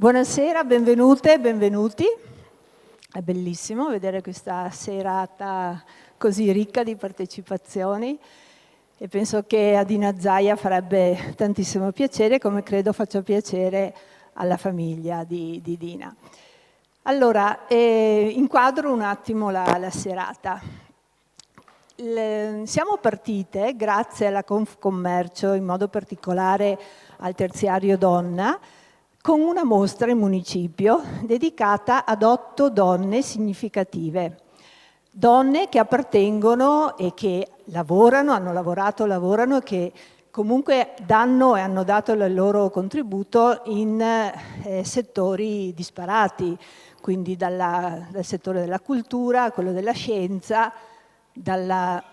Buonasera, benvenute, benvenuti. È bellissimo vedere questa serata così ricca di partecipazioni e penso che a Dina Zaia farebbe tantissimo piacere, come credo faccia piacere alla famiglia di Dina. Allora, inquadro un attimo la serata. Siamo partite, grazie alla Confcommercio, in modo particolare al Terziario Donna, con una mostra in municipio dedicata ad 8 donne significative. Donne che appartengono e che lavorano, hanno lavorato, lavorano e che comunque danno e hanno dato il loro contributo in settori disparati, quindi dal settore della cultura a quello della scienza, dalla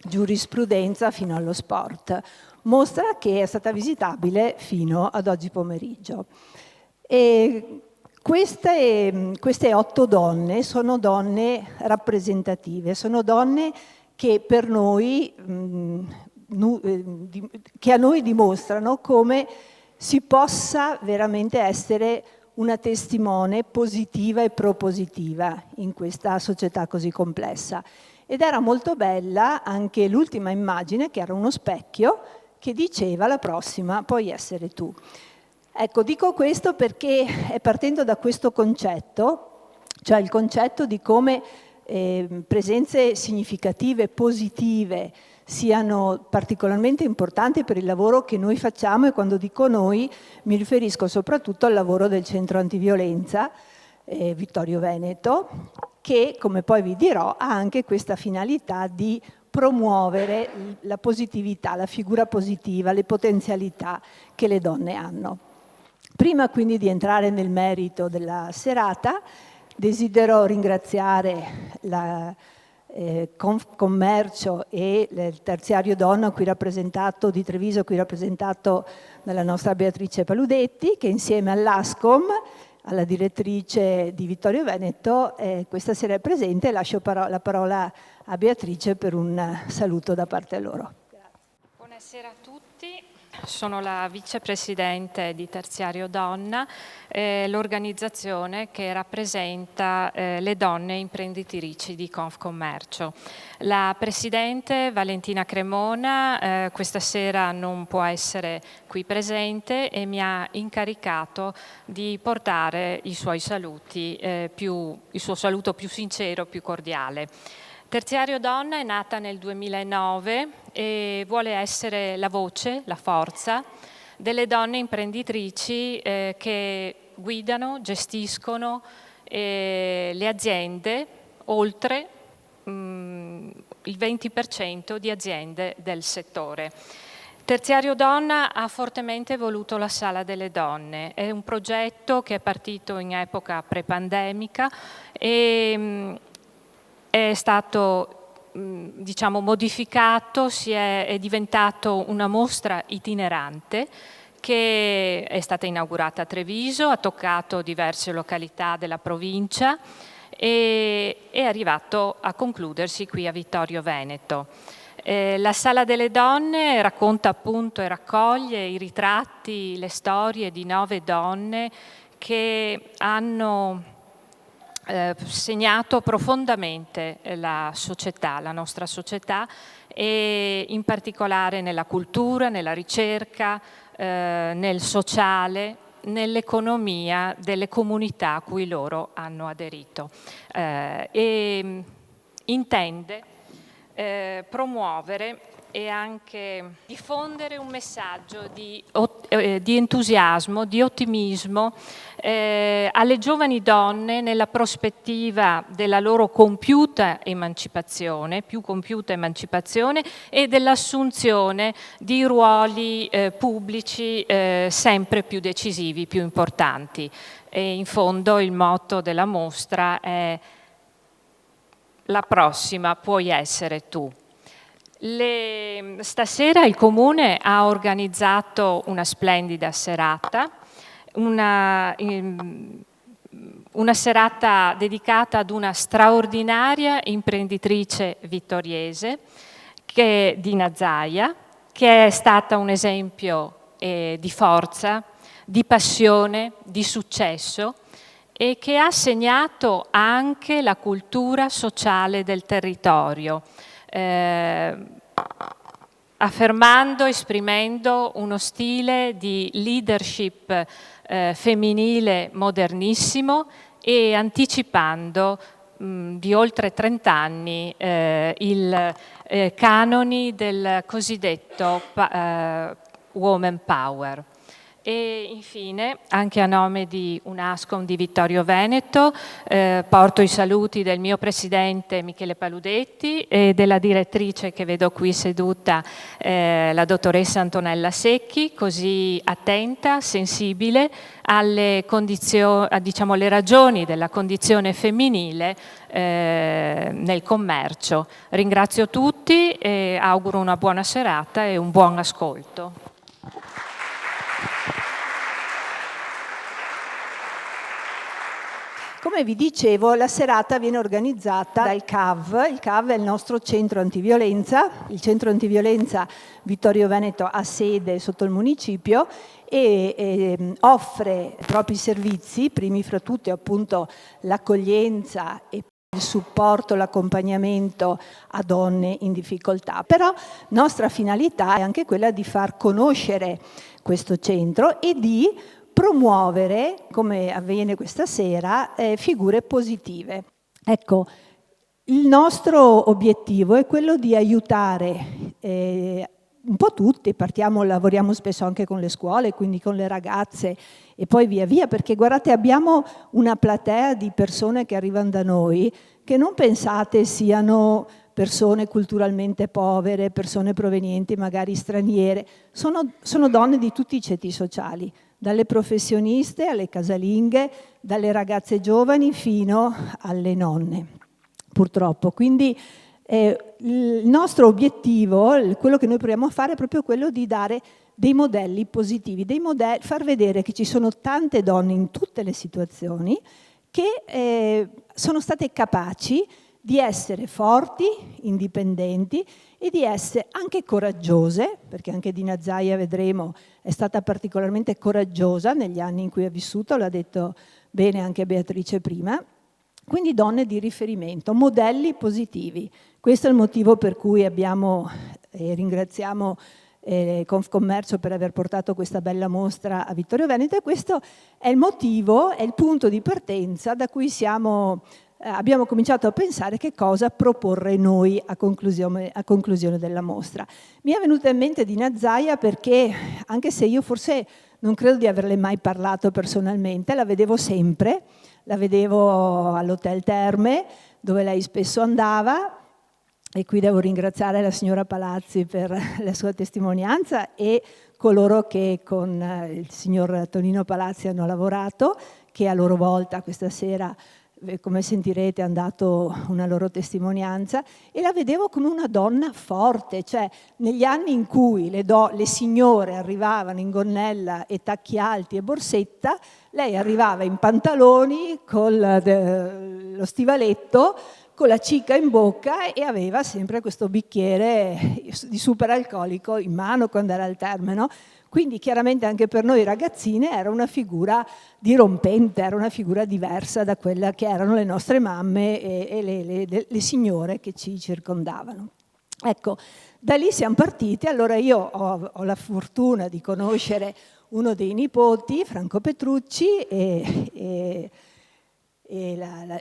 giurisprudenza fino allo sport. Mostra che è stata visitabile fino ad oggi pomeriggio. E queste 8 donne sono donne rappresentative, sono donne che per noi, che a noi dimostrano come si possa veramente essere una testimone positiva e propositiva in questa società così complessa. Ed era molto bella anche l'ultima immagine, che era uno specchio, che diceva la prossima puoi essere tu. Ecco, dico questo perché è partendo da questo concetto, cioè il concetto di come presenze significative, positive, siano particolarmente importanti per il lavoro che noi facciamo, e quando dico noi mi riferisco soprattutto al lavoro del Centro Antiviolenza Vittorio Veneto, che, come poi vi dirò, ha anche questa finalità di promuovere la positività, la figura positiva, le potenzialità che le donne hanno. Prima quindi di entrare nel merito della serata, desidero ringraziare la Confcommercio e il Terziario Donna qui rappresentato di Treviso, qui rappresentato dalla nostra Beatrice Paludetti, che insieme all'ASCOM, alla direttrice di Vittorio Veneto, questa sera è presente. Lascio la parola a Beatrice per un saluto da parte loro. Grazie. Buonasera a tutti. Sono la vicepresidente di Terziario Donna, l'organizzazione che rappresenta le donne imprenditrici di Confcommercio. La presidente Valentina Cremona questa sera non può essere qui presente e mi ha incaricato di portare i suoi saluti, il suo saluto più sincero, più cordiale. Terziario Donna è nata nel 2009 e vuole essere la voce, la forza delle donne imprenditrici che guidano, gestiscono le aziende, oltre il 20% di aziende del settore. Terziario Donna ha fortemente voluto la Sala delle Donne, è un progetto che è partito in epoca pre-pandemica e è stato diciamo modificato, è diventato una mostra itinerante che è stata inaugurata a Treviso, ha toccato diverse località della provincia e è arrivato a concludersi qui a Vittorio Veneto. La Sala delle Donne racconta appunto e raccoglie i ritratti, le storie di 9 donne che hanno segnato profondamente la società, la nostra società, e in particolare nella cultura, nella ricerca, nel sociale, nell'economia delle comunità a cui loro hanno aderito. E intende promuovere e anche diffondere un messaggio di entusiasmo, di ottimismo alle giovani donne nella prospettiva della loro compiuta emancipazione, più compiuta emancipazione, e dell'assunzione di ruoli pubblici sempre più decisivi, più importanti. E in fondo il motto della mostra è: la prossima puoi essere tu. Stasera il Comune ha organizzato una splendida serata, una serata dedicata ad una straordinaria imprenditrice vittoriese, che è Dina Zaia, che è stata un esempio di forza, di passione, di successo, e che ha segnato anche la cultura sociale del territorio, affermando, esprimendo uno stile di leadership femminile modernissimo e anticipando di oltre 30 anni i canoni del cosiddetto Woman Power. E infine, anche a nome di Unascom di Vittorio Veneto, porto i saluti del mio presidente Michele Paludetti e della direttrice che vedo qui seduta, la dottoressa Antonella Secchi, così attenta, sensibile alle condizioni, diciamo, le ragioni della condizione femminile nel commercio. Ringrazio tutti e auguro una buona serata e un buon ascolto. Come vi dicevo, la serata viene organizzata dal CAV. Il CAV è il nostro centro antiviolenza. Il centro antiviolenza Vittorio Veneto ha sede sotto il municipio e offre i propri servizi, primi fra tutti appunto l'accoglienza e il supporto, l'accompagnamento a donne in difficoltà. Però nostra finalità è anche quella di far conoscere questo centro e di promuovere, come avviene questa sera, figure positive. Ecco, il nostro obiettivo è quello di aiutare un po' tutti, lavoriamo spesso anche con le scuole, quindi con le ragazze e poi via via, perché guardate, abbiamo una platea di persone che arrivano da noi che non pensate siano persone culturalmente povere, persone provenienti magari straniere, sono donne di tutti i ceti sociali, dalle professioniste alle casalinghe, dalle ragazze giovani fino alle nonne, purtroppo. Quindi il nostro obiettivo, quello che noi proviamo a fare è proprio quello di dare dei modelli positivi, far vedere che ci sono tante donne in tutte le situazioni che sono state capaci di essere forti, indipendenti e di essere anche coraggiose, perché anche Dina Zaia, vedremo, è stata particolarmente coraggiosa negli anni in cui ha vissuto, l'ha detto bene anche Beatrice prima, quindi donne di riferimento, modelli positivi. Questo è il motivo per cui abbiamo, ringraziamo Confcommercio per aver portato questa bella mostra a Vittorio Veneto, e questo è il motivo, è il punto di partenza da cui abbiamo cominciato a pensare che cosa proporre noi a conclusione della mostra. Mi è venuta in mente Dina Zaia perché, anche se io forse non credo di averle mai parlato personalmente, la vedevo sempre, la vedevo all'Hotel Terme, dove lei spesso andava, e qui devo ringraziare la signora Palazzi per la sua testimonianza e coloro che con il signor Tonino Palazzi hanno lavorato, che a loro volta questa sera, come sentirete, hanno dato una loro testimonianza, e la vedevo come una donna forte, cioè negli anni in cui le signore arrivavano in gonnella e tacchi alti e borsetta, lei arrivava in pantaloni con lo stivaletto, con la cicca in bocca, e aveva sempre questo bicchiere di superalcolico in mano quando era al Terme, no? Quindi chiaramente anche per noi ragazzine era una figura dirompente, era una figura diversa da quella che erano le nostre mamme e le signore che ci circondavano. Ecco, da lì siamo partiti. Allora io ho la fortuna di conoscere uno dei nipoti, Franco Petrucci, e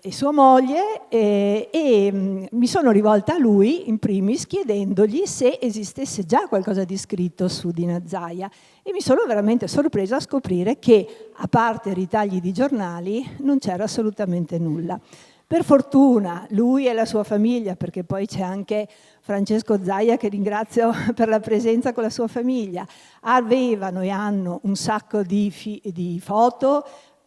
sua moglie, e mi sono rivolta a lui in primis chiedendogli se esistesse già qualcosa di scritto su Dina Zaia, e mi sono veramente sorpresa a scoprire che, a parte ritagli di giornali, non c'era assolutamente nulla. Per fortuna lui e la sua famiglia, perché poi c'è anche Francesco Zaia, che ringrazio per la presenza con la sua famiglia, avevano e hanno un sacco di foto,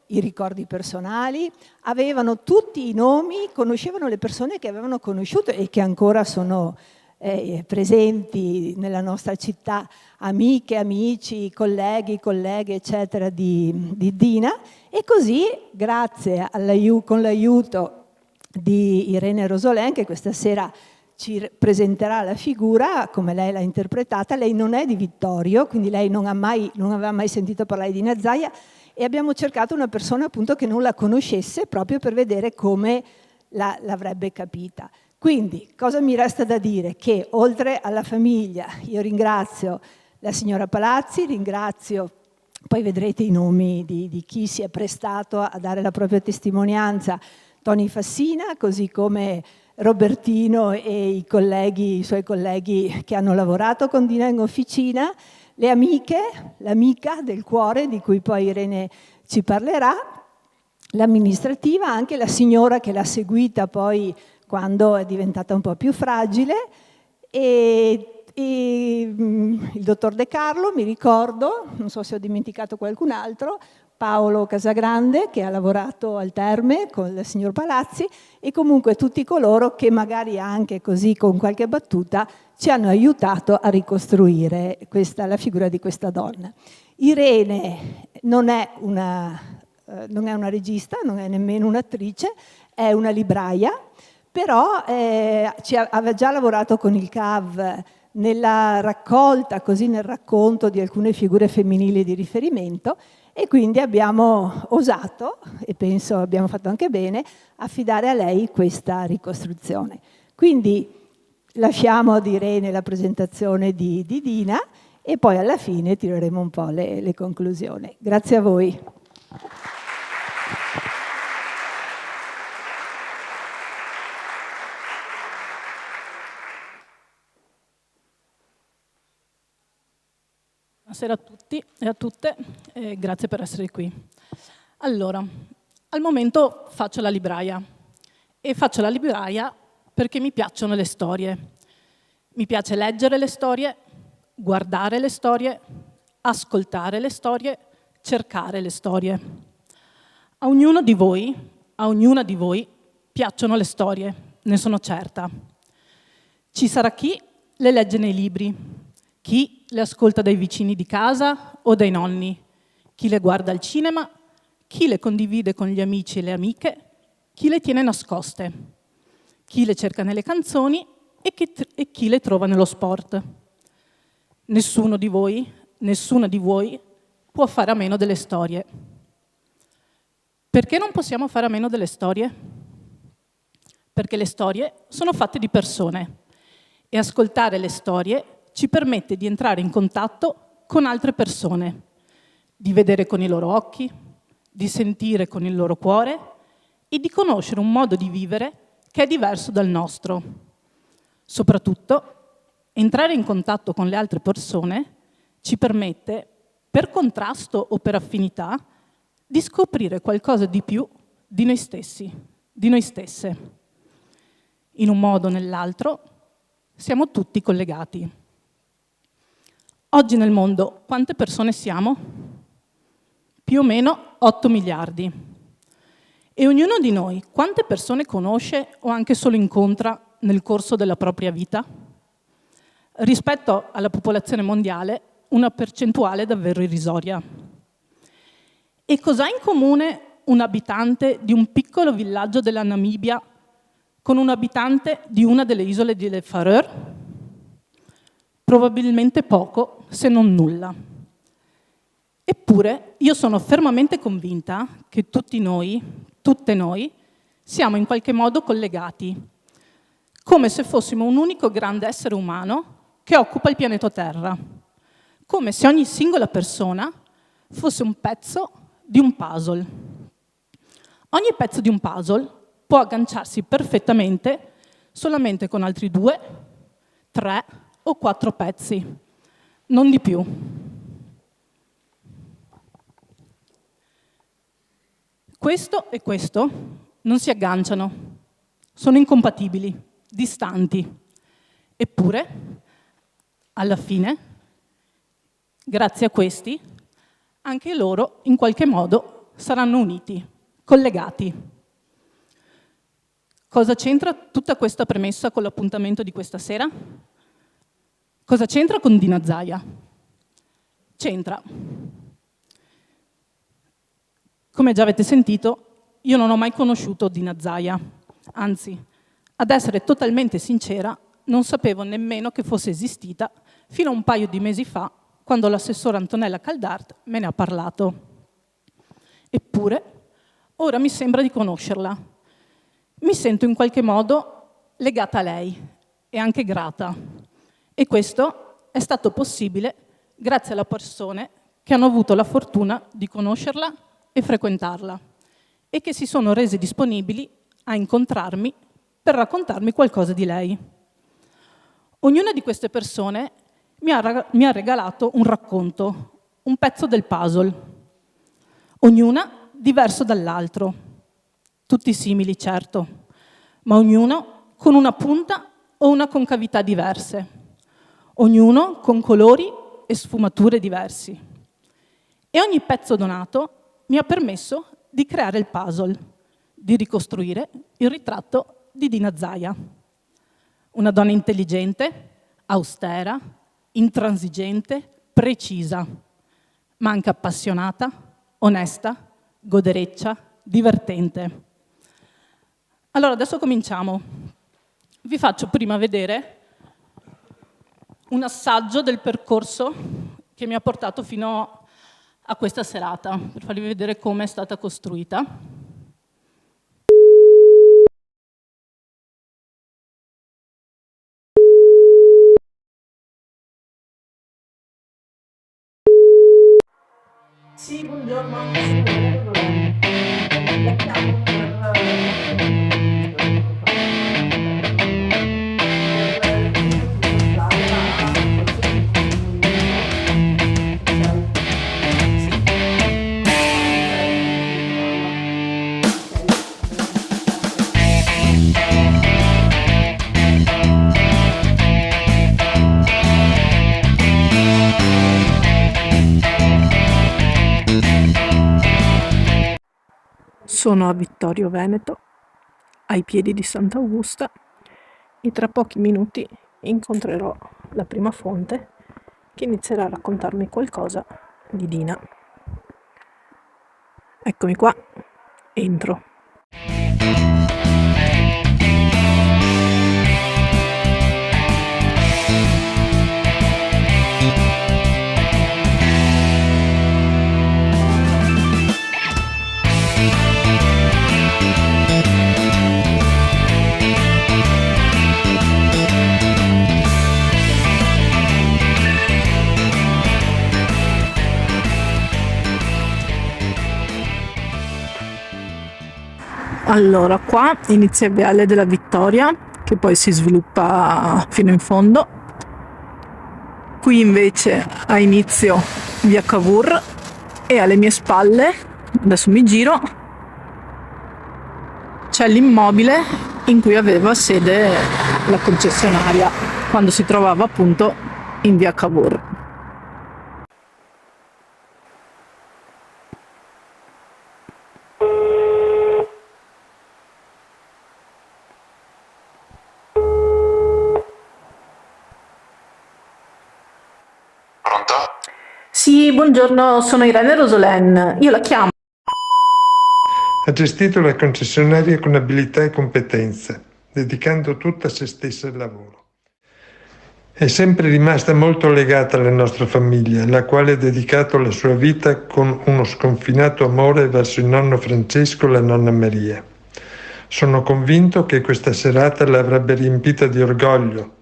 i ricordi personali, avevano tutti i nomi, conoscevano le persone che avevano conosciuto e che ancora sono presenti nella nostra città, amiche, amici, colleghi, colleghe, eccetera, di Dina. E così, grazie con l'aiuto di Irene Rosolin, che questa sera ci presenterà la figura, come lei l'ha interpretata. Lei non è di Vittorio, quindi lei non aveva mai sentito parlare di Dina Zaia, e abbiamo cercato una persona appunto che non la conoscesse, proprio per vedere come l'avrebbe capita. Quindi cosa mi resta da dire? Che oltre alla famiglia io ringrazio la signora Palazzi, ringrazio, poi vedrete i nomi di chi si è prestato a dare la propria testimonianza, Tony Fassina, così come Robertino e i suoi colleghi che hanno lavorato con Dina in officina, le amiche, l'amica del cuore di cui poi Irene ci parlerà, l'amministrativa, anche la signora che l'ha seguita poi quando è diventata un po' più fragile, e il dottor De Carlo, mi ricordo, non so se ho dimenticato qualcun altro, Paolo Casagrande che ha lavorato al Terme con il signor Palazzi, e comunque tutti coloro che magari anche così con qualche battuta ci hanno aiutato a ricostruire la figura di questa donna. Irene non è una regista, non è nemmeno un'attrice, è una libraia, però aveva già lavorato con il CAV nella raccolta, così nel racconto di alcune figure femminili di riferimento, e quindi abbiamo osato, e penso abbiamo fatto anche bene, affidare a lei questa ricostruzione. Quindi lasciamo ad Irene la presentazione di Dina e poi alla fine tireremo un po' le conclusioni. Grazie a voi. Buonasera a tutti e a tutte, grazie per essere qui. Allora, al momento faccio la libraia, e faccio la libraia perché mi piacciono le storie. Mi piace leggere le storie, guardare le storie, ascoltare le storie, cercare le storie. A ognuno di voi, a ognuna di voi, piacciono le storie, ne sono certa. Ci sarà chi le legge nei libri, chi le ascolta dai vicini di casa o dai nonni, chi le guarda al cinema, chi le condivide con gli amici e le amiche, chi le tiene nascoste, chi le cerca nelle canzoni e chi le trova nello sport. Nessuno di voi, nessuna di voi può fare a meno delle storie. Perché non possiamo fare a meno delle storie? Perché le storie sono fatte di persone e ascoltare le storie ci permette di entrare in contatto con altre persone, di vedere con i loro occhi, di sentire con il loro cuore e di conoscere un modo di vivere che è diverso dal nostro. Soprattutto, entrare in contatto con le altre persone ci permette, per contrasto o per affinità, di scoprire qualcosa di più di noi stessi, di noi stesse. In un modo o nell'altro siamo tutti collegati. Oggi nel mondo quante persone siamo? Più o meno 8 miliardi. E ognuno di noi quante persone conosce o anche solo incontra nel corso della propria vita? Rispetto alla popolazione mondiale, una percentuale davvero irrisoria. E cos'ha in comune un abitante di un piccolo villaggio della Namibia con un abitante di una delle isole delle Faroe? Probabilmente poco, se non nulla. Eppure io sono fermamente convinta che tutti noi, tutte noi, siamo in qualche modo collegati, come se fossimo un unico grande essere umano che occupa il pianeta Terra, come se ogni singola persona fosse un pezzo di un puzzle. Ogni pezzo di un puzzle può agganciarsi perfettamente solamente con altri 2, 3 o 4 pezzi, non di più. Questo e questo non si agganciano, sono incompatibili, distanti. Eppure, alla fine, grazie a questi, anche loro in qualche modo saranno uniti, collegati. Cosa c'entra tutta questa premessa con l'appuntamento di questa sera? Cosa c'entra con Dina Zaia? C'entra. Come già avete sentito, io non ho mai conosciuto Dina Zaia, anzi, Ad essere totalmente sincera, non sapevo nemmeno che fosse esistita fino a un paio di mesi fa, quando l'assessora Antonella Caldart me ne ha parlato. Eppure, ora mi sembra di conoscerla. Mi sento in qualche modo legata a lei e anche grata. E questo è stato possibile grazie alle persone che hanno avuto la fortuna di conoscerla e frequentarla e che si sono rese disponibili a incontrarmi per raccontarmi qualcosa di lei. Ognuna di queste persone mi ha regalato un racconto, un pezzo del puzzle, ognuna diverso dall'altro, tutti simili certo, ma ognuno con una punta o una concavità diverse, ognuno con colori e sfumature diversi. E ogni pezzo donato mi ha permesso di creare il puzzle, di ricostruire il ritratto di Dina Zaia. Una donna intelligente, austera, intransigente, precisa, ma anche appassionata, onesta, godereccia, divertente. Allora, adesso cominciamo. Vi faccio prima vedere un assaggio del percorso che mi ha portato fino a questa serata, per farvi vedere come è stata costruita. Sì, buongiorno. Sono a Vittorio Veneto, ai piedi di Sant'Augusta, e tra pochi minuti incontrerò la prima fonte che inizierà a raccontarmi qualcosa di Dina. Eccomi qua, entro. Allora, qua inizia il Viale della Vittoria, che poi si sviluppa fino in fondo. Qui invece ha inizio via Cavour e alle mie spalle, adesso mi giro, c'è l'immobile in cui aveva sede la concessionaria, quando si trovava appunto in via Cavour. Sì, buongiorno, sono Irene Rosolen, io la chiamo. Ha gestito la concessionaria con abilità e competenze, dedicando tutta se stessa al lavoro. È sempre rimasta molto legata alla nostra famiglia, la quale ha dedicato la sua vita con uno sconfinato amore verso il nonno Francesco e la nonna Maria. Sono convinto che questa serata l'avrebbe riempita di orgoglio.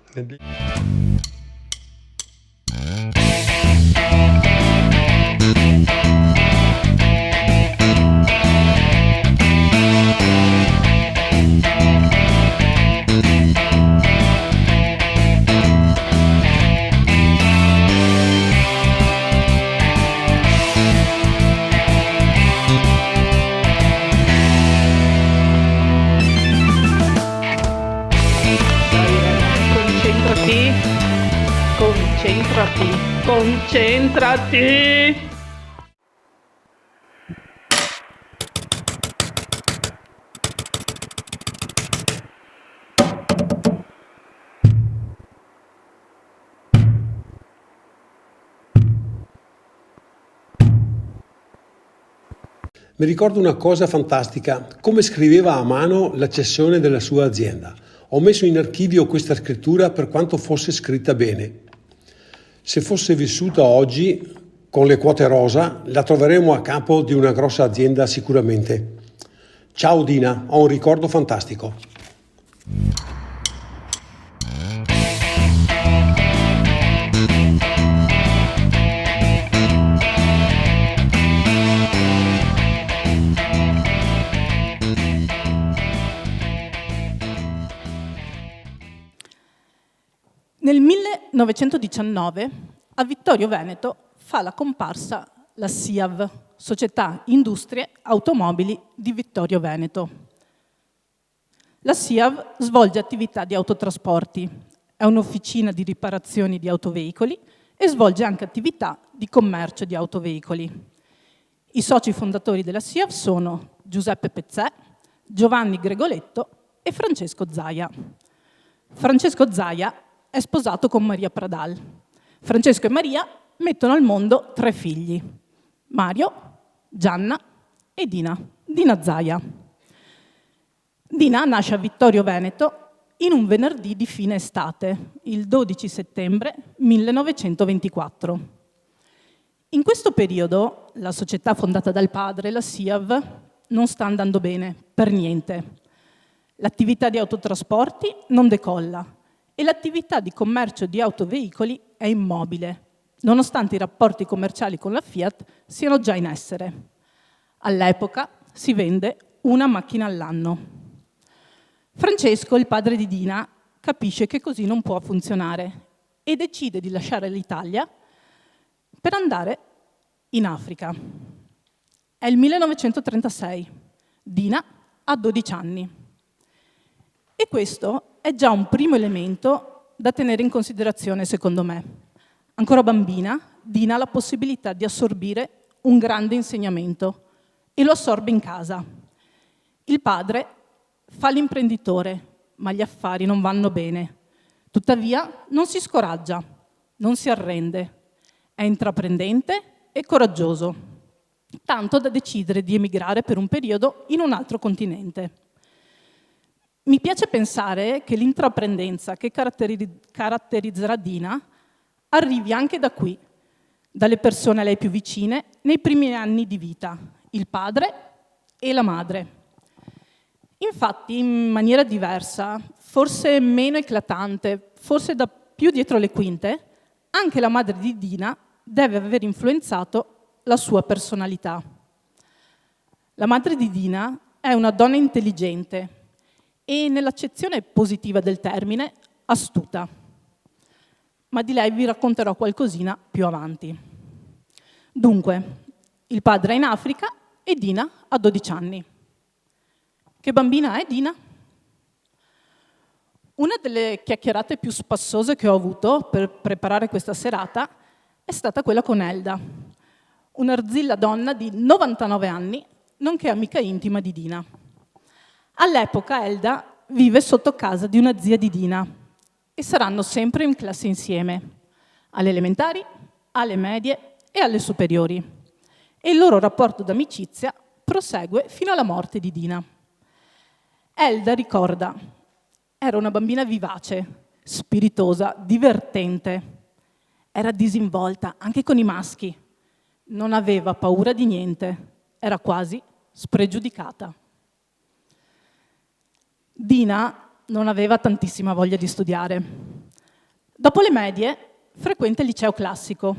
Concentrati! Mi ricordo una cosa fantastica, come scriveva a mano la cessione della sua azienda. Ho messo in archivio questa scrittura per quanto fosse scritta bene. Se fosse vissuta oggi, con le quote rosa, la troveremo a capo di una grossa azienda sicuramente. Ciao Dina, ho un ricordo fantastico. Nel 1919 a Vittorio Veneto fa la comparsa la SIAV, Società Industrie Automobili di Vittorio Veneto. La SIAV svolge attività di autotrasporti, è un'officina di riparazioni di autoveicoli e svolge anche attività di commercio di autoveicoli. I soci fondatori della SIAV sono Giuseppe Pezzè, Giovanni Gregoletto e Francesco Zaia. Francesco Zaia è sposato con Maria Pradal. Francesco e Maria mettono al mondo 3 figli, Mario, Gianna e Dina Zaia. Dina nasce a Vittorio Veneto in un venerdì di fine estate, il 12 settembre 1924. In questo periodo la società fondata dal padre, la SIAV, non sta andando bene, per niente. L'attività di autotrasporti non decolla e l'attività di commercio di autoveicoli è immobile, nonostante i rapporti commerciali con la Fiat siano già in essere. All'epoca si vende una macchina all'anno. Francesco, il padre di Dina, capisce che così non può funzionare e decide di lasciare l'Italia per andare in Africa. È il 1936. Dina ha 12 anni. E questo è già un primo elemento da tenere in considerazione, secondo me. Ancora bambina, Dina ha la possibilità di assorbire un grande insegnamento e lo assorbe in casa. Il padre fa l'imprenditore, ma gli affari non vanno bene. Tuttavia non si scoraggia, non si arrende, è intraprendente e coraggioso, tanto da decidere di emigrare per un periodo in un altro continente. Mi piace pensare che l'intraprendenza che caratterizzerà Dina arrivi anche da qui, dalle persone a lei più vicine nei primi anni di vita, il padre e la madre. Infatti, in maniera diversa, forse meno eclatante, forse da più dietro le quinte, anche la madre di Dina deve aver influenzato la sua personalità. La madre di Dina è una donna intelligente e, nell'accezione positiva del termine, astuta. Ma di lei vi racconterò qualcosina più avanti. Dunque, il padre è in Africa e Dina ha 12 anni. Che bambina è Dina? Una delle chiacchierate più spassose che ho avuto per preparare questa serata è stata quella con Elda, un'arzilla donna di 99 anni, nonché amica intima di Dina. All'epoca Elda vive sotto casa di una zia di Dina e saranno sempre in classe insieme, alle elementari, alle medie e alle superiori. E il loro rapporto d'amicizia prosegue fino alla morte di Dina. Elda ricorda: era una bambina vivace, spiritosa, divertente. Era disinvolta anche con i maschi. Non aveva paura di niente. Era quasi spregiudicata. Dina non aveva tantissima voglia di studiare. Dopo le medie frequenta il liceo classico.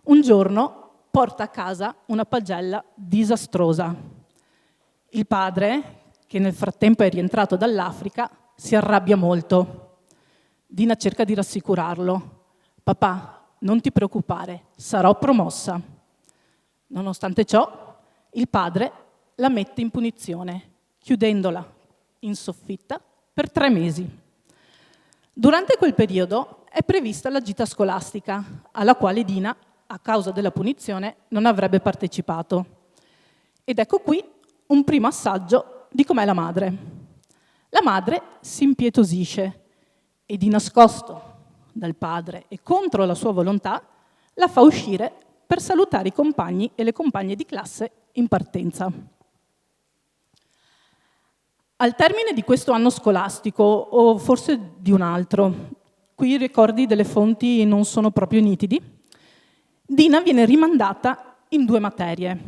Un giorno porta a casa una pagella disastrosa. Il padre, che nel frattempo è rientrato dall'Africa, si arrabbia molto. Dina cerca di rassicurarlo. Papà, non ti preoccupare, sarò promossa. Nonostante ciò, il padre la mette in punizione, chiudendola in soffitta per 3 mesi. Durante quel periodo è prevista la gita scolastica, alla quale Dina, a causa della punizione, non avrebbe partecipato. Ed ecco qui un primo assaggio di com'è la madre. La madre si impietosisce e, di nascosto dal padre e contro la sua volontà, la fa uscire per salutare i compagni e le compagne di classe in partenza. Al termine di questo anno scolastico, o forse di un altro, qui i ricordi delle fonti non sono proprio nitidi, Dina viene rimandata in 2 materie,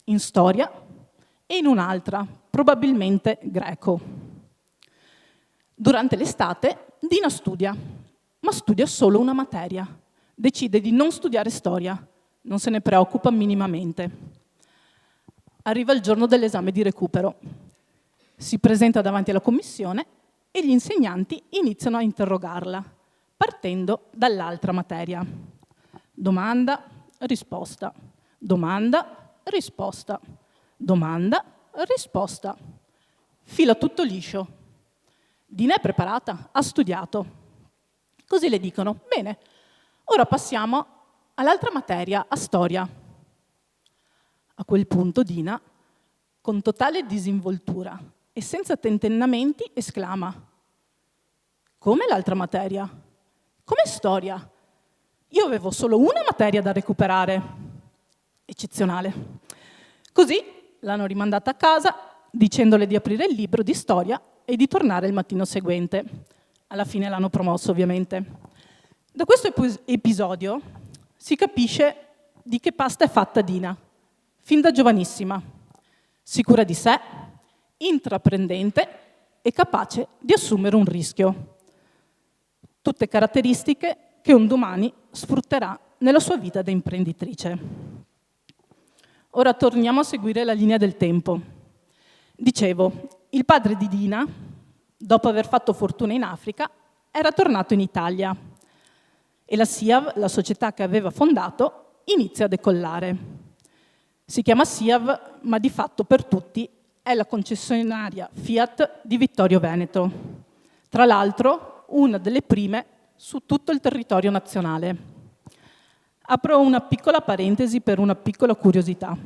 in storia e in un'altra, probabilmente greco. Durante l'estate Dina studia, ma studia solo una materia. Decide di non studiare storia, non se ne preoccupa minimamente. Arriva il giorno dell'esame di recupero. Si presenta davanti alla commissione e gli insegnanti iniziano a interrogarla, partendo dall'altra materia. Domanda, risposta, domanda, risposta, domanda, risposta. Fila tutto liscio. Dina è preparata, ha studiato. Così le dicono, bene, ora passiamo all'altra materia, a storia. A quel punto Dina, con totale disinvoltura e senza tentennamenti, esclama: come l'altra materia? Come storia? Io avevo solo una materia da recuperare. Eccezionale. Così l'hanno rimandata a casa, dicendole di aprire il libro di storia e di tornare il mattino seguente. Alla fine l'hanno promosso, ovviamente. Da questo episodio si capisce di che pasta è fatta Dina, fin da giovanissima, sicura di sé, intraprendente e capace di assumere un rischio. Tutte caratteristiche che un domani sfrutterà nella sua vita da imprenditrice. Ora torniamo a seguire la linea del tempo. Dicevo, il padre di Dina, dopo aver fatto fortuna in Africa, era tornato in Italia e la SIAV, la società che aveva fondato, inizia a decollare. Si chiama SIAV, ma di fatto per tutti è la concessionaria Fiat di Vittorio Veneto. Tra l'altro, una delle prime su tutto il territorio nazionale. Apro una piccola parentesi per una piccola curiosità.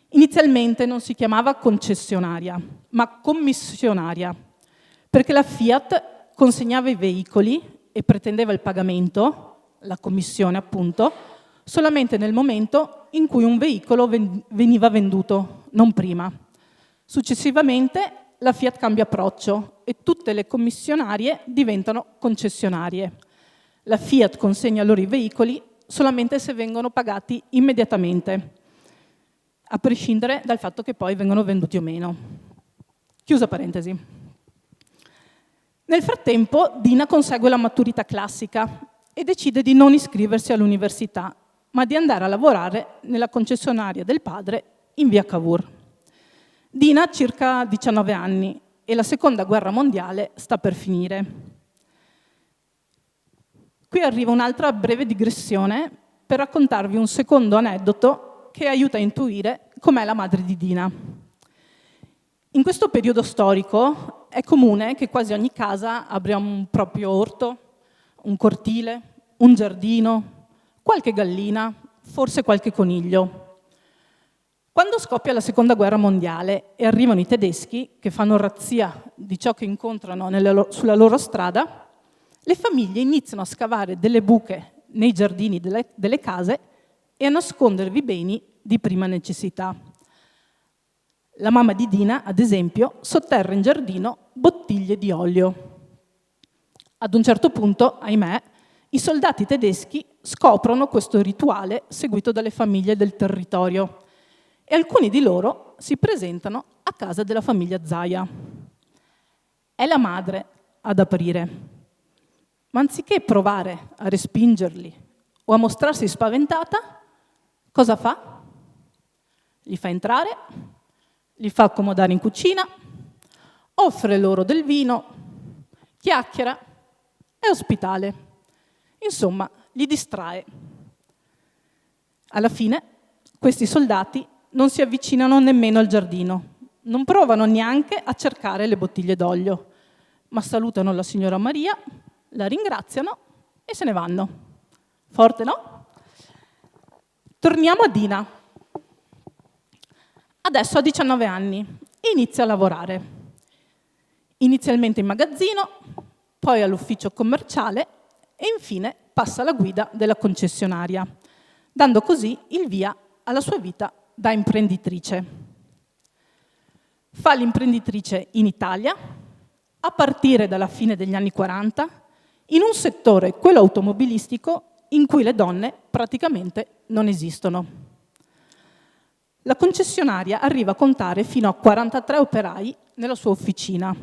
Inizialmente non si chiamava concessionaria, ma commissionaria, perché la Fiat consegnava i veicoli e pretendeva il pagamento, la commissione appunto, solamente nel momento in cui un veicolo veniva venduto, non prima. Successivamente la Fiat cambia approccio e tutte le commissionarie diventano concessionarie. La Fiat consegna loro i veicoli solamente se vengono pagati immediatamente, a prescindere dal fatto che poi vengono venduti o meno. Chiusa parentesi. Nel frattempo Dina consegue la maturità classica e decide di non iscriversi all'università, ma di andare a lavorare nella concessionaria del padre in via Cavour. Dina ha circa 19 anni e la seconda guerra mondiale sta per finire. Qui arriva un'altra breve digressione per raccontarvi un secondo aneddoto che aiuta a intuire com'è la madre di Dina. In questo periodo storico è comune che quasi ogni casa abbia un proprio orto, un cortile, un giardino, qualche gallina, forse qualche coniglio. Quando scoppia la seconda guerra mondiale e arrivano i tedeschi che fanno razzia di ciò che incontrano sulla loro strada, le famiglie iniziano a scavare delle buche nei giardini delle case e a nascondervi beni di prima necessità. La mamma di Dina, ad esempio, sotterra in giardino bottiglie di olio. Ad un certo punto, ahimè, i soldati tedeschi scoprono questo rituale seguito dalle famiglie del territorio e alcuni di loro si presentano a casa della famiglia Zaia. È la madre ad aprire, ma anziché provare a respingerli o a mostrarsi spaventata, cosa fa? Li fa entrare, li fa accomodare in cucina, offre loro del vino, chiacchiera, è ospitale. Insomma, li distrae. Alla fine, questi soldati non si avvicinano nemmeno al giardino, non provano neanche a cercare le bottiglie d'olio, ma salutano la signora Maria, la ringraziano e se ne vanno. Forte, no? Torniamo a Dina. Adesso ha 19 anni e inizia a lavorare. Inizialmente in magazzino, poi all'ufficio commerciale e infine passa alla guida della concessionaria, dando così il via alla sua vita da imprenditrice. Fa l'imprenditrice in Italia, a partire dalla fine degli anni 40, in un settore, quello automobilistico, in cui le donne praticamente non esistono. La concessionaria arriva a contare fino a 43 operai nella sua officina.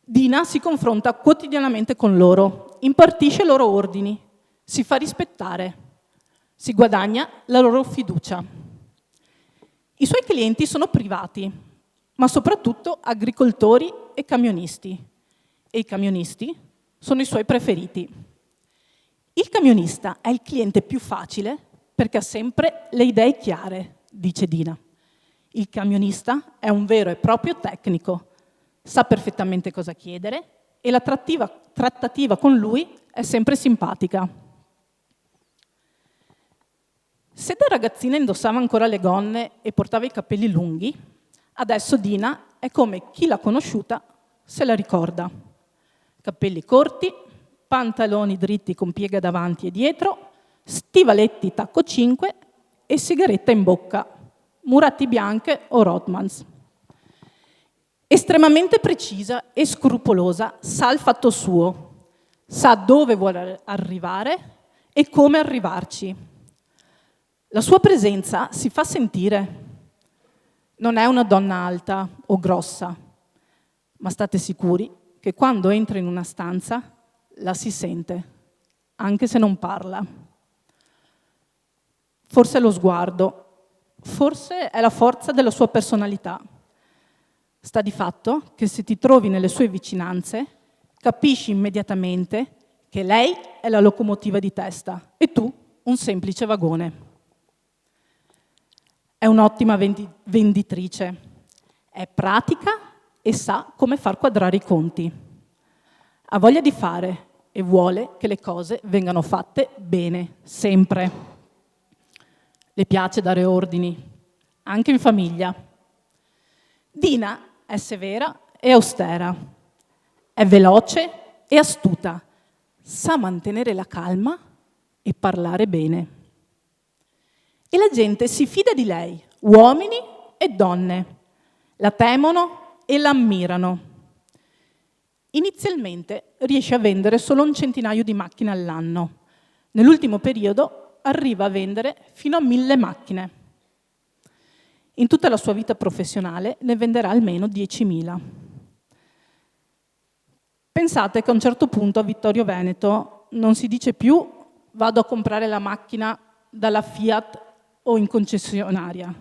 Dina si confronta quotidianamente con loro, impartisce loro ordini, si fa rispettare, si guadagna la loro fiducia. I suoi clienti sono privati, ma soprattutto agricoltori e camionisti. E i camionisti sono i suoi preferiti. Il camionista è il cliente più facile perché ha sempre le idee chiare, dice Dina. Il camionista è un vero e proprio tecnico, sa perfettamente cosa chiedere e la trattativa con lui è sempre simpatica. Se da ragazzina indossava ancora le gonne e portava i capelli lunghi, adesso Dina è come chi l'ha conosciuta se la ricorda. Capelli corti, pantaloni dritti con piega davanti e dietro, stivaletti tacco 5 e sigaretta in bocca, Muratti bianche o Rothmans. Estremamente precisa e scrupolosa, sa il fatto suo, sa dove vuole arrivare e come arrivarci. La sua presenza si fa sentire. Non è una donna alta o grossa, ma state sicuri che quando entra in una stanza la si sente, anche se non parla. Forse è lo sguardo, forse è la forza della sua personalità. Sta di fatto che se ti trovi nelle sue vicinanze, capisci immediatamente che lei è la locomotiva di testa e tu un semplice vagone. È un'ottima venditrice, è pratica e sa come far quadrare i conti. Ha voglia di fare e vuole che le cose vengano fatte bene, sempre. Le piace dare ordini, anche in famiglia. Dina è severa e austera, è veloce e astuta, sa mantenere la calma e parlare bene. E la gente si fida di lei, uomini e donne, la temono e la ammirano. Inizialmente riesce a vendere solo un centinaio di macchine all'anno. Nell'ultimo periodo arriva a vendere fino a 1000 macchine. In tutta la sua vita professionale ne venderà almeno 10.000. Pensate che a un certo punto a Vittorio Veneto non si dice più vado a comprare la macchina dalla Fiat o in concessionaria.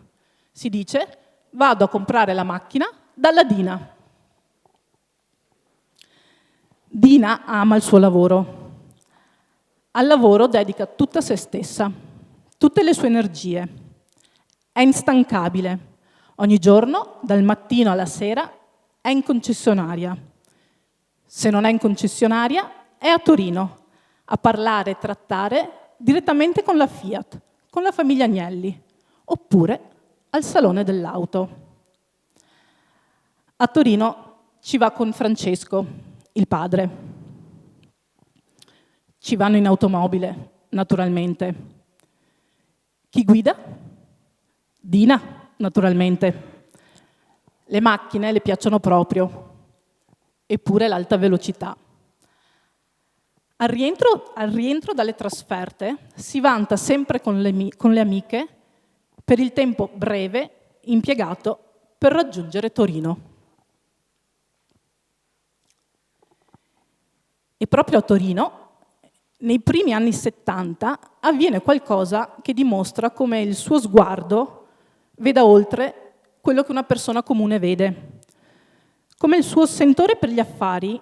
Si dice vado a comprare la macchina dalla Dina. Dina ama il suo lavoro. Al lavoro dedica tutta se stessa, tutte le sue energie. È instancabile. Ogni giorno, dal mattino alla sera, è in concessionaria. Se non è in concessionaria, è a Torino, a parlare e trattare direttamente con la Fiat, con la famiglia Agnelli, oppure al Salone dell'Auto. A Torino ci va con Francesco, il padre. Ci vanno in automobile, naturalmente. Chi guida? Dina, naturalmente. Le macchine le piacciono proprio, eppure l'alta velocità. Al rientro dalle trasferte si vanta sempre con le amiche per il tempo breve impiegato per raggiungere Torino. E proprio a Torino, nei primi anni 70, avviene qualcosa che dimostra come il suo sguardo veda oltre quello che una persona comune vede. Come il suo sentore per gli affari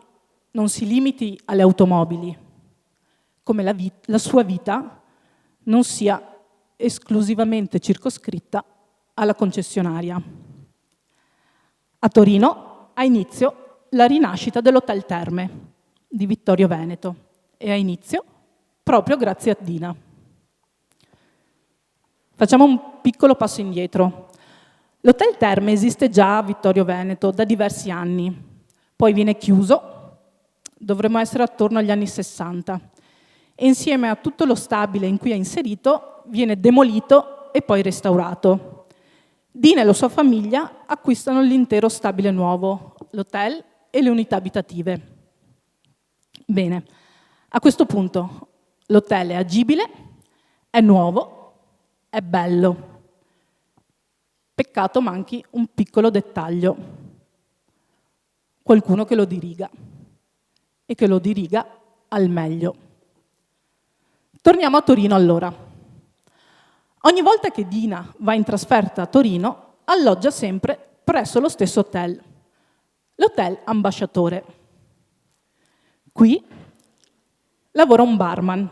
non si limiti alle automobili, come la sua vita non sia esclusivamente circoscritta alla concessionaria. A Torino ha inizio la rinascita dell'Hotel Terme di Vittorio Veneto e ha inizio proprio grazie a Dina. Facciamo un piccolo passo indietro. L'Hotel Terme esiste già a Vittorio Veneto da diversi anni, poi viene chiuso, dovremmo essere attorno agli anni 60, e insieme a tutto lo stabile in cui è inserito viene demolito e poi restaurato. Dina e la sua famiglia acquistano l'intero stabile nuovo, l'hotel e le unità abitative. Bene, a questo punto l'hotel è agibile, è nuovo, è bello. Peccato manchi un piccolo dettaglio. Qualcuno che lo diriga e che lo diriga al meglio. Torniamo a Torino allora. Ogni volta che Dina va in trasferta a Torino, alloggia sempre presso lo stesso hotel, l'Hotel Ambasciatore. Qui lavora un barman.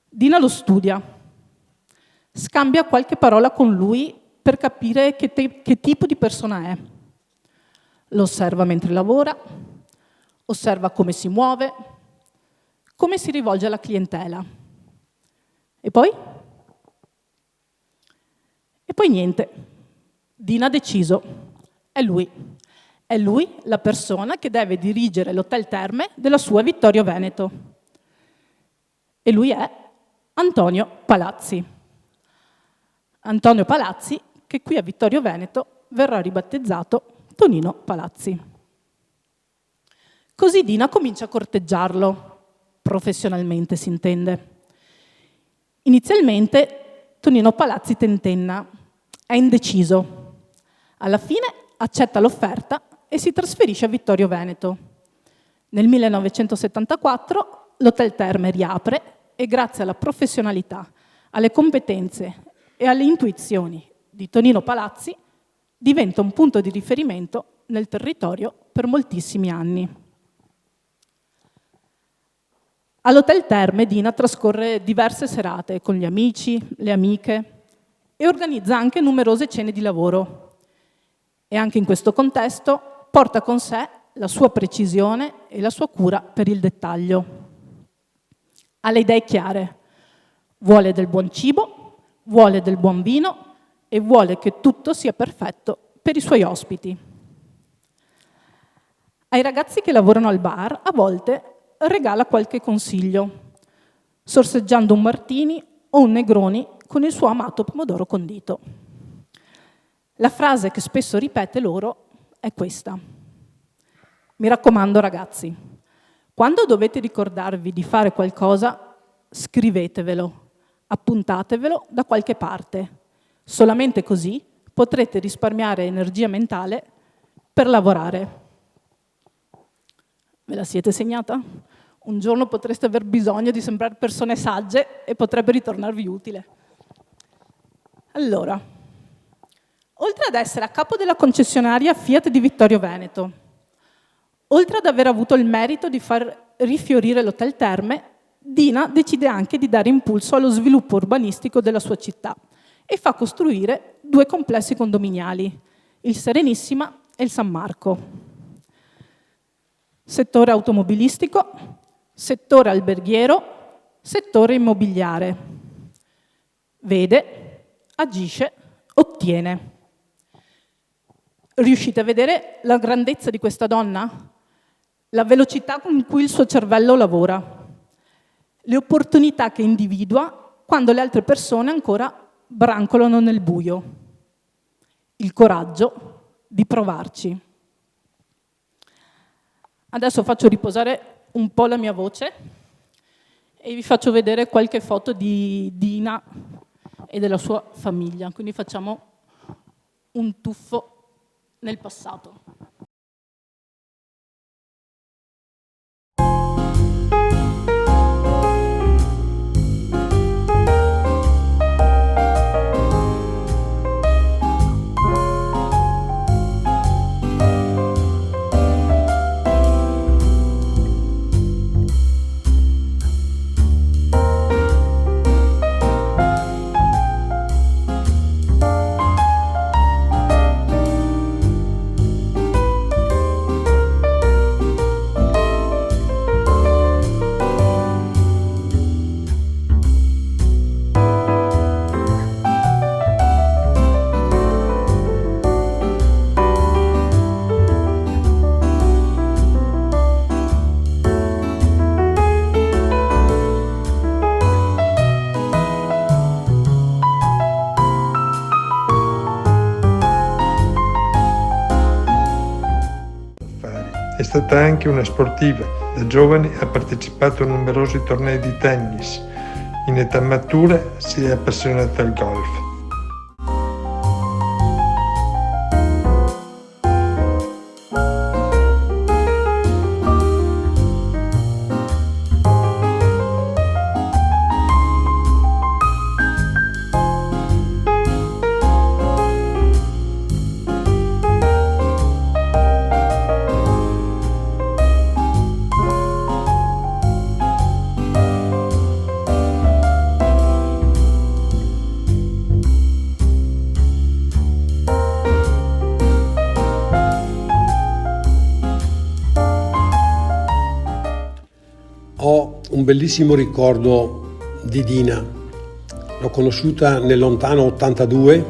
Dina lo studia, scambia qualche parola con lui per capire che tipo di persona è. Lo osserva mentre lavora, osserva come si muove, come si rivolge alla clientela. E poi niente. Dina ha deciso. È lui. È lui la persona che deve dirigere l'Hotel Terme della sua Vittorio Veneto. E lui è Antonio Palazzi. Antonio Palazzi, che qui a Vittorio Veneto verrà ribattezzato Tonino Palazzi. Così Dina comincia a corteggiarlo, professionalmente si intende. Inizialmente Tonino Palazzi tentenna, è indeciso. Alla fine accetta l'offerta e si trasferisce a Vittorio Veneto. Nel 1974 l'Hotel Terme riapre e grazie alla professionalità, alle competenze e alle intuizioni di Tonino Palazzi diventa un punto di riferimento nel territorio per moltissimi anni. All'Hotel Terme Dina trascorre diverse serate con gli amici, le amiche e organizza anche numerose cene di lavoro. E anche in questo contesto porta con sé la sua precisione e la sua cura per il dettaglio. Ha le idee chiare, vuole del buon cibo, vuole del buon vino e vuole che tutto sia perfetto per i suoi ospiti. Ai ragazzi che lavorano al bar a volte regala qualche consiglio, sorseggiando un martini o un negroni con il suo amato pomodoro condito. La frase che spesso ripete loro è questa: mi raccomando ragazzi, quando dovete ricordarvi di fare qualcosa, scrivetevelo, appuntatevelo da qualche parte. Solamente così potrete risparmiare energia mentale per lavorare. Ve la siete segnata? Un giorno potreste aver bisogno di sembrare persone sagge e potrebbe ritornarvi utile. Allora, oltre ad essere a capo della concessionaria Fiat di Vittorio Veneto, oltre ad aver avuto il merito di far rifiorire l'Hotel Terme, Dina decide anche di dare impulso allo sviluppo urbanistico della sua città e fa costruire 2 complessi condominiali, il Serenissima e il San Marco. Settore automobilistico, settore alberghiero, settore immobiliare. Vede, agisce, ottiene. Riuscite a vedere la grandezza di questa donna? La velocità con cui il suo cervello lavora, le opportunità che individua quando le altre persone ancora brancolano nel buio, il coraggio di provarci. Adesso faccio riposare un po' la mia voce e vi faccio vedere qualche foto di Dina e della sua famiglia, quindi facciamo un tuffo nel passato. stata anche una sportiva. Da giovane ha partecipato a numerosi tornei di tennis. In età matura si è appassionata al golf. Ho un bellissimo ricordo di Dina. L'ho conosciuta nel lontano 82.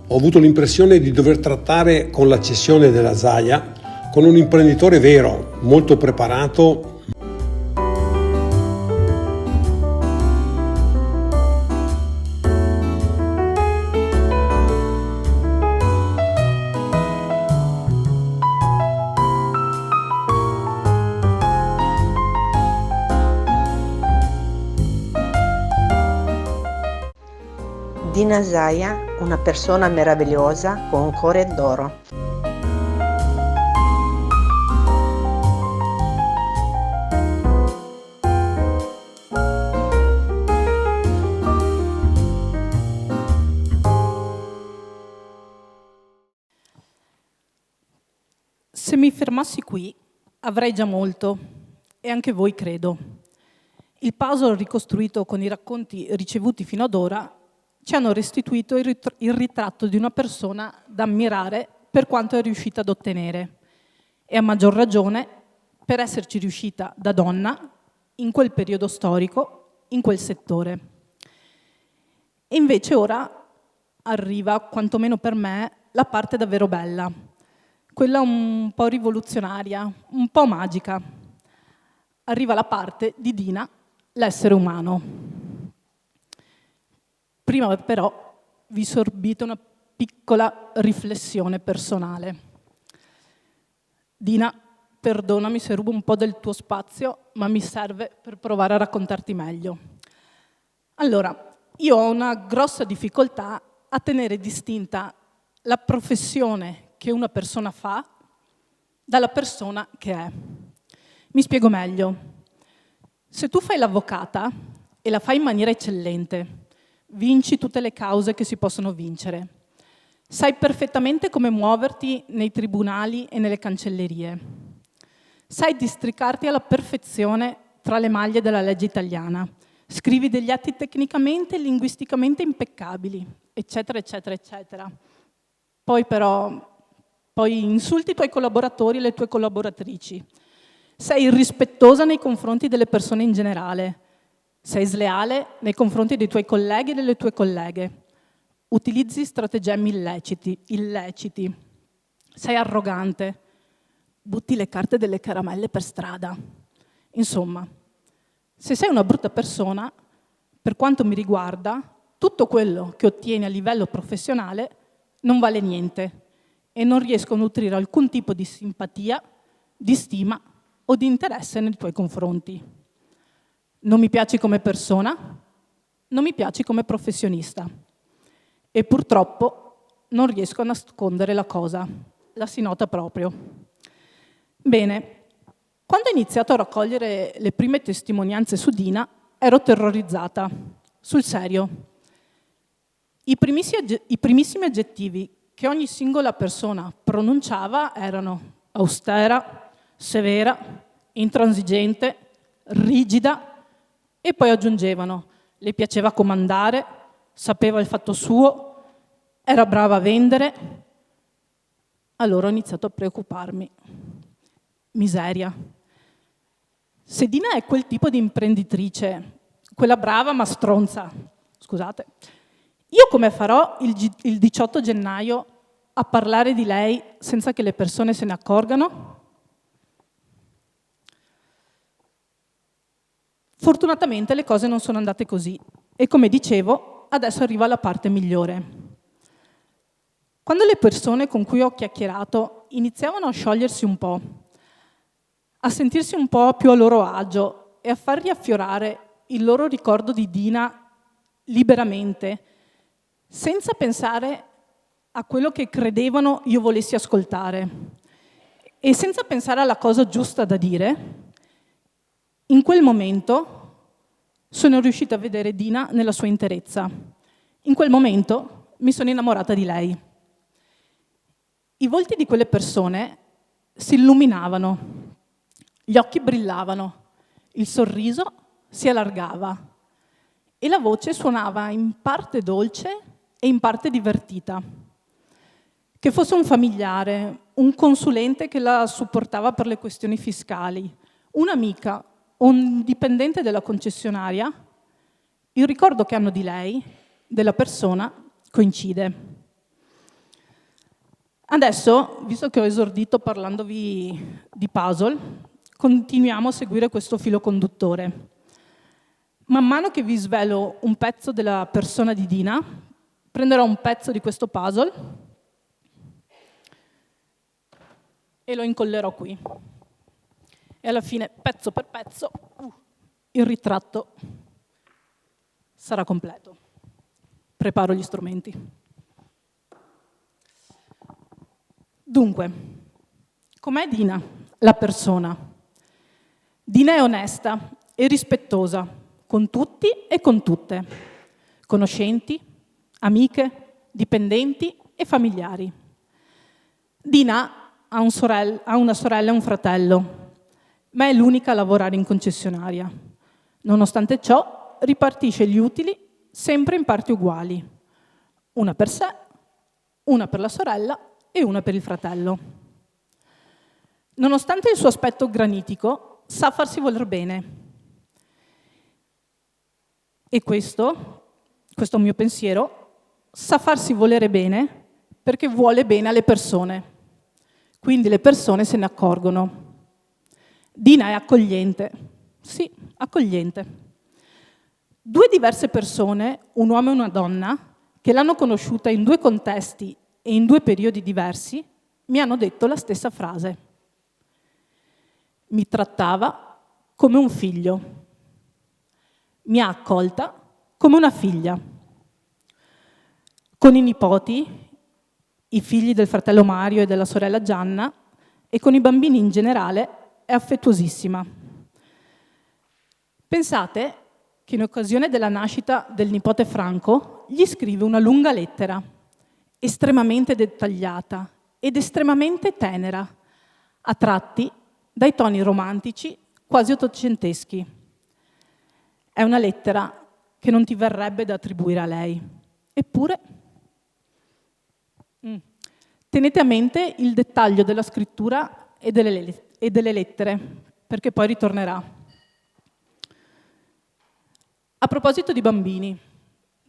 Ho avuto l'impressione di dover trattare con la cessione della Zaia con un imprenditore vero, molto preparato. Dina Zaia, una persona meravigliosa con un cuore d'oro. Se mi fermassi qui avrei già molto, e anche voi credo. Il puzzle ricostruito con i racconti ricevuti fino ad ora ci hanno restituito il ritratto di una persona da ammirare per quanto è riuscita ad ottenere, e a maggior ragione per esserci riuscita da donna in quel periodo storico, in quel settore. E invece ora arriva, quantomeno per me, la parte davvero bella, quella un po' rivoluzionaria, un po' magica. Arriva la parte di Dina, l'essere umano. Prima però vi sorbite una piccola riflessione personale. Dina, perdonami se rubo un po' del tuo spazio, ma mi serve per provare a raccontarti meglio. Allora, io ho una grossa difficoltà a tenere distinta la professione che una persona fa dalla persona che è. Mi spiego meglio. Se tu fai l'avvocata e la fai in maniera eccellente, vinci tutte le cause che si possono vincere. Sai perfettamente come muoverti nei tribunali e nelle cancellerie. Sai districarti alla perfezione tra le maglie della legge italiana. Scrivi degli atti tecnicamente e linguisticamente impeccabili, eccetera, eccetera, eccetera. Poi insulti i tuoi collaboratori e le tue collaboratrici. Sei irrispettosa nei confronti delle persone in generale. Sei sleale nei confronti dei tuoi colleghi e delle tue colleghe. Utilizzi stratagemmi illeciti. Sei arrogante. Butti le carte delle caramelle per strada. Insomma, se sei una brutta persona, per quanto mi riguarda, tutto quello che ottieni a livello professionale non vale niente e non riesco a nutrire alcun tipo di simpatia, di stima o di interesse nei tuoi confronti. Non mi piaci come persona, non mi piaci come professionista. E purtroppo non riesco a nascondere la cosa, la si nota proprio. Bene, quando ho iniziato a raccogliere le prime testimonianze su Dina, ero terrorizzata, sul serio. I primissimi aggettivi che ogni singola persona pronunciava erano austera, severa, intransigente, rigida, e poi aggiungevano: le piaceva comandare, sapeva il fatto suo, era brava a vendere. Allora ho iniziato a preoccuparmi. Miseria. Se Dina è quel tipo di imprenditrice, quella brava ma stronza, scusate, io come farò il 18 gennaio a parlare di lei senza che le persone se ne accorgano? Fortunatamente le cose non sono andate così e, come dicevo, adesso arriva la parte migliore. Quando le persone con cui ho chiacchierato iniziavano a sciogliersi un po', a sentirsi un po' più a loro agio e a far riaffiorare il loro ricordo di Dina liberamente, senza pensare a quello che credevano io volessi ascoltare e senza pensare alla cosa giusta da dire. In quel momento sono riuscita a vedere Dina nella sua interezza. In quel momento mi sono innamorata di lei. I volti di quelle persone si illuminavano, gli occhi brillavano, il sorriso si allargava e la voce suonava in parte dolce e in parte divertita. Che fosse un familiare, un consulente che la supportava per le questioni fiscali, un'amica o un dipendente della concessionaria, il ricordo che hanno di lei, della persona, coincide. Adesso, visto che ho esordito parlandovi di puzzle, continuiamo a seguire questo filo conduttore. Man mano che vi svelo un pezzo della persona di Dina, prenderò un pezzo di questo puzzle e lo incollerò qui. E alla fine, pezzo per pezzo, il ritratto sarà completo. Preparo gli strumenti. Dunque, com'è Dina, la persona? Dina è onesta e rispettosa, con tutti e con tutte, conoscenti, amiche, dipendenti e familiari. Dina ha una sorella e un fratello, ma è l'unica a lavorare in concessionaria. Nonostante ciò, ripartisce gli utili sempre in parti uguali, una per sé, una per la sorella e una per il fratello. Nonostante il suo aspetto granitico, sa farsi voler bene. E questo è un mio pensiero, sa farsi volere bene perché vuole bene alle persone. Quindi le persone se ne accorgono. Dina è accogliente. Sì, accogliente. Due diverse persone, un uomo e una donna, che l'hanno conosciuta in due contesti e in due periodi diversi, mi hanno detto la stessa frase. Mi trattava come un figlio. Mi ha accolta come una figlia. Con i nipoti, i figli del fratello Mario e della sorella Gianna, e con i bambini in generale, è affettuosissima. Pensate che in occasione della nascita del nipote Franco gli scrive una lunga lettera, estremamente dettagliata ed estremamente tenera, a tratti dai toni romantici quasi ottocenteschi. È una lettera che non ti verrebbe da attribuire a lei. Eppure, tenete a mente il dettaglio della scrittura e delle lettere, perché poi ritornerà. A proposito di bambini,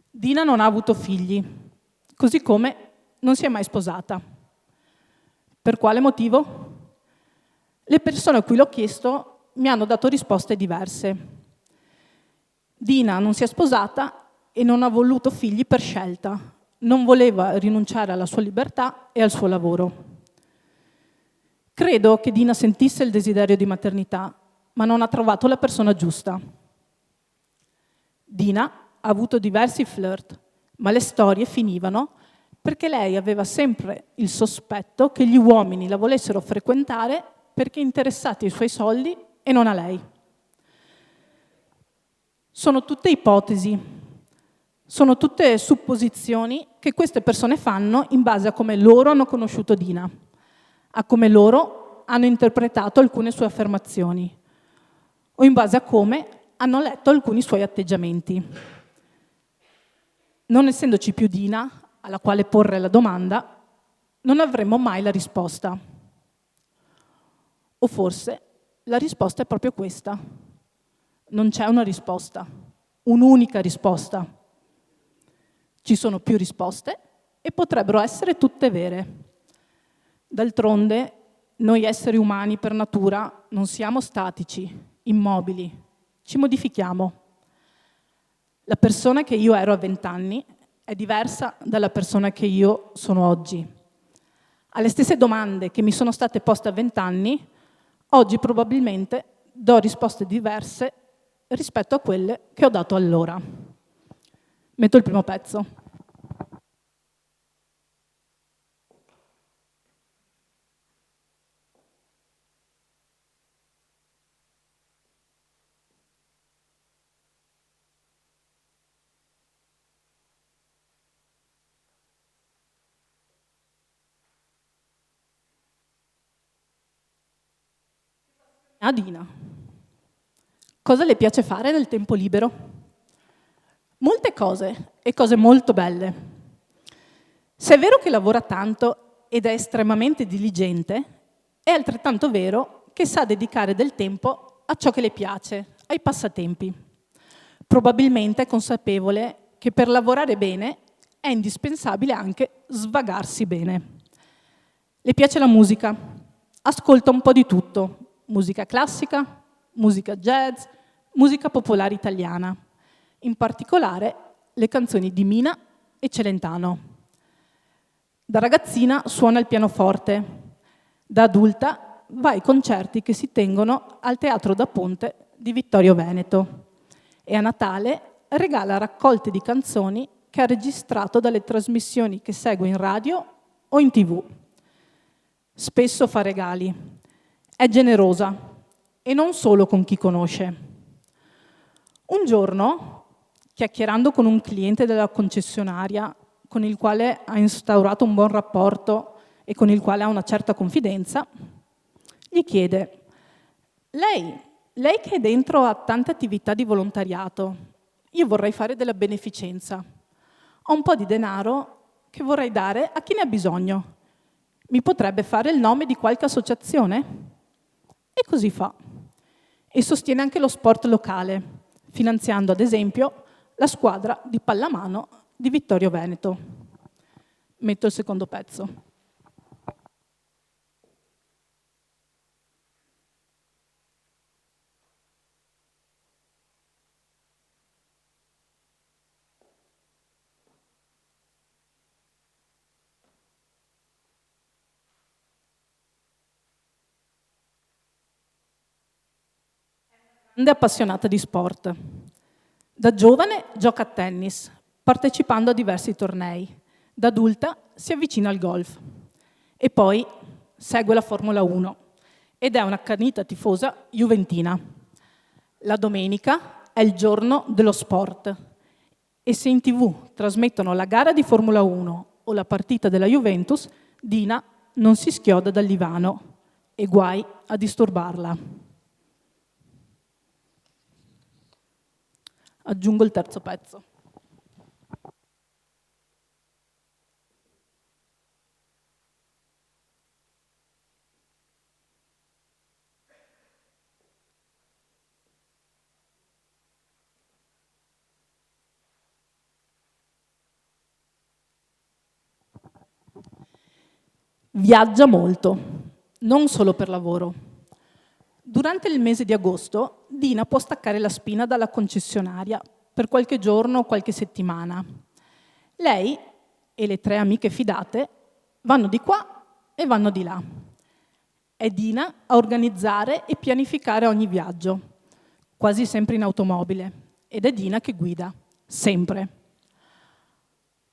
Dina non ha avuto figli, così come non si è mai sposata. Per quale motivo? Le persone a cui l'ho chiesto mi hanno dato risposte diverse. Dina non si è sposata e non ha voluto figli per scelta. Non voleva rinunciare alla sua libertà e al suo lavoro. Credo che Dina sentisse il desiderio di maternità, ma non ha trovato la persona giusta. Dina ha avuto diversi flirt, ma le storie finivano perché lei aveva sempre il sospetto che gli uomini la volessero frequentare perché interessati ai suoi soldi e non a lei. Sono tutte ipotesi, sono tutte supposizioni che queste persone fanno in base a come loro hanno conosciuto Dina, a come loro hanno interpretato alcune sue affermazioni o in base a come hanno letto alcuni suoi atteggiamenti. Non essendoci più Dina, alla quale porre la domanda, non avremo mai la risposta. O forse la risposta è proprio questa. Non c'è una risposta, un'unica risposta. Ci sono più risposte e potrebbero essere tutte vere. D'altronde, noi esseri umani per natura non siamo statici, immobili, ci modifichiamo. La persona che io ero a 20 anni è diversa dalla persona che io sono oggi. Alle stesse domande che mi sono state poste a 20 anni, Oggi probabilmente do risposte diverse rispetto a quelle che ho dato allora. Metto il primo pezzo. A Dina. Cosa le piace fare nel tempo libero? Molte cose, e cose molto belle. Se è vero che lavora tanto ed è estremamente diligente, è altrettanto vero che sa dedicare del tempo a ciò che le piace, ai passatempi. Probabilmente è consapevole che per lavorare bene è indispensabile anche svagarsi bene. Le piace la musica, ascolta un po' di tutto. Musica classica, musica jazz, musica popolare italiana, in particolare le canzoni di Mina e Celentano. Da ragazzina suona il pianoforte, da adulta va ai concerti che si tengono al Teatro da Ponte di Vittorio Veneto e a Natale regala raccolte di canzoni che ha registrato dalle trasmissioni che segue in radio o in TV. Spesso fa regali. È generosa, e non solo con chi conosce. Un giorno, chiacchierando con un cliente della concessionaria, con il quale ha instaurato un buon rapporto e con il quale ha una certa confidenza, gli chiede: lei che è dentro a tante attività di volontariato, io vorrei fare della beneficenza. Ho un po' di denaro che vorrei dare a chi ne ha bisogno. Mi potrebbe fare il nome di qualche associazione? E così fa. E sostiene anche lo sport locale, finanziando ad esempio la squadra di pallamano di Vittorio Veneto. Metto il secondo pezzo. Grande appassionata di sport. Da giovane gioca a tennis, partecipando a diversi tornei. Da adulta si avvicina al golf. E poi segue la Formula 1 ed è un'accanita tifosa juventina. La domenica è il giorno dello sport e se in TV trasmettono la gara di Formula 1 o la partita della Juventus, Dina non si schioda dal divano e guai a disturbarla. Aggiungo il terzo pezzo. Viaggia molto, non solo per lavoro. Durante il mese di agosto, Dina può staccare la spina dalla concessionaria per qualche giorno o qualche settimana. Lei e le 3 amiche fidate vanno di qua e vanno di là. È Dina a organizzare e pianificare ogni viaggio, quasi sempre in automobile, ed è Dina che guida, sempre.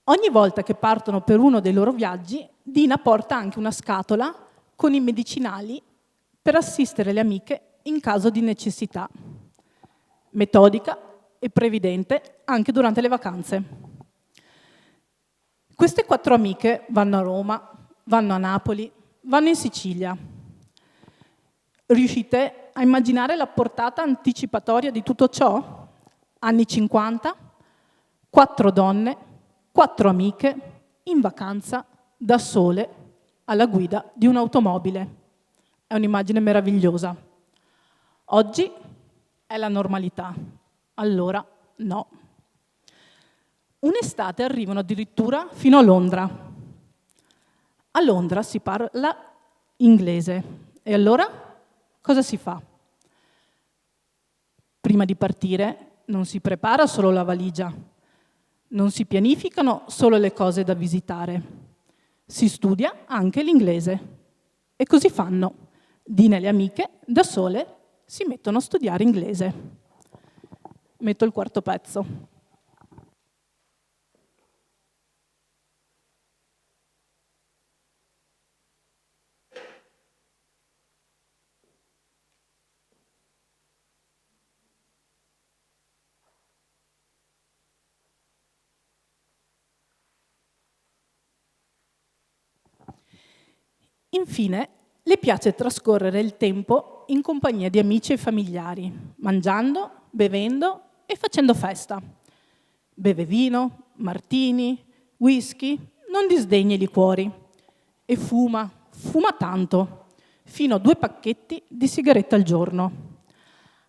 Ogni volta che partono per uno dei loro viaggi, Dina porta anche una scatola con i medicinali per assistere le amiche in caso di necessità. Metodica e previdente anche durante le vacanze. Queste 4 amiche vanno a Roma, vanno a Napoli, vanno in Sicilia. Riuscite a immaginare la portata anticipatoria di tutto ciò? Anni 50, 4 donne, 4 amiche, in vacanza, da sole, alla guida di un'automobile. È un'immagine meravigliosa. Oggi è la normalità, allora no. Un'estate arrivano addirittura fino a Londra. A Londra si parla inglese. E allora cosa si fa? Prima di partire non si prepara solo la valigia, non si pianificano solo le cose da visitare, si studia anche l'inglese. E così fanno. Dina e le amiche, da sole, si mettono a studiare inglese. Metto il quarto pezzo. Infine, le piace trascorrere il tempo in compagnia di amici e familiari, mangiando, bevendo e facendo festa. Beve vino, martini, whisky, non disdegna i liquori e fuma tanto, fino a 2 pacchetti di sigarette al giorno.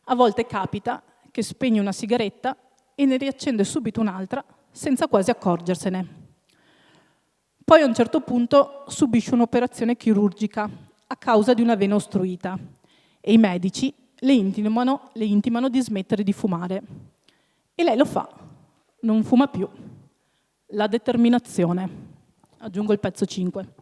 A volte capita che spegne una sigaretta e ne riaccende subito un'altra senza quasi accorgersene. Poi a un certo punto subisce un'operazione chirurgica a causa di una vena ostruita e i medici le intimano di smettere di fumare. E lei lo fa, non fuma più. La determinazione. Aggiungo il pezzo 5.